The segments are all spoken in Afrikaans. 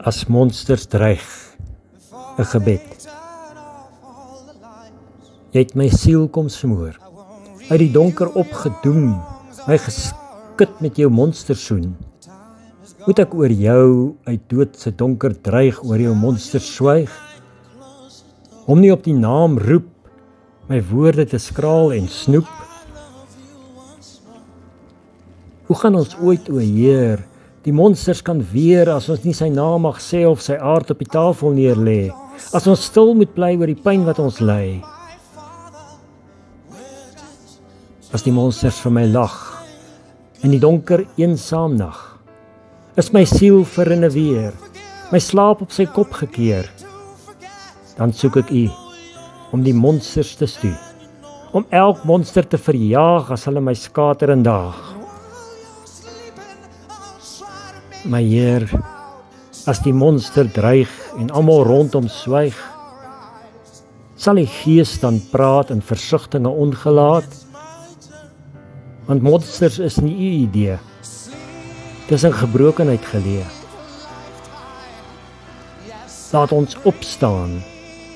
As monsters dreig, 'n gebed. Jy het my siel kom smoor, uit die donker opgedoem, my geskit met jou monstersoen. Moet ek oor jou uit doodse donker dreig, oor jou monster swyg? Om nie op die naam roep, my woorde te skraal en snoep? Hoe gaan ons ooit, o Heer, die monsters kan weer, as ons nie sy naam mag sê of sy aard op die tafel neerlê, as ons stil moet bly oor die pyn wat ons ly? As die monsters vir my lag, in die donker eensaam nag, is my siel verinne weer, my slaap op sy kop gekeer, dan soek ek U, om die monsters te stuur, om elk monster te verjaag, as hulle my skater en daag. My Heer, as die monster dreig, en almal rondom swyg, sal die Gees dan praat in versigtinge ongelaat, want monsters is nie U idee, dis in gebrokenheid geleë. Laat ons opstaan,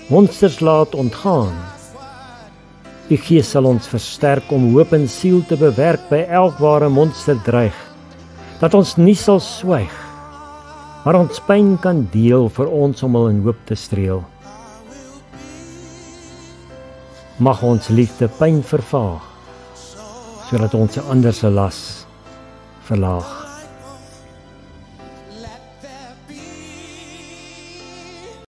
monsters laat ontgaan. Die Gees sal ons versterk om hoop en siel te bewerk by elk waar 'n monster dreig, dat ons nie sal swyg, maar ons pyn kan deel vir ons om hul in hoop te streel. Mag ons liefde pyn vervaag, sodat ons 'n ander se las verlaag.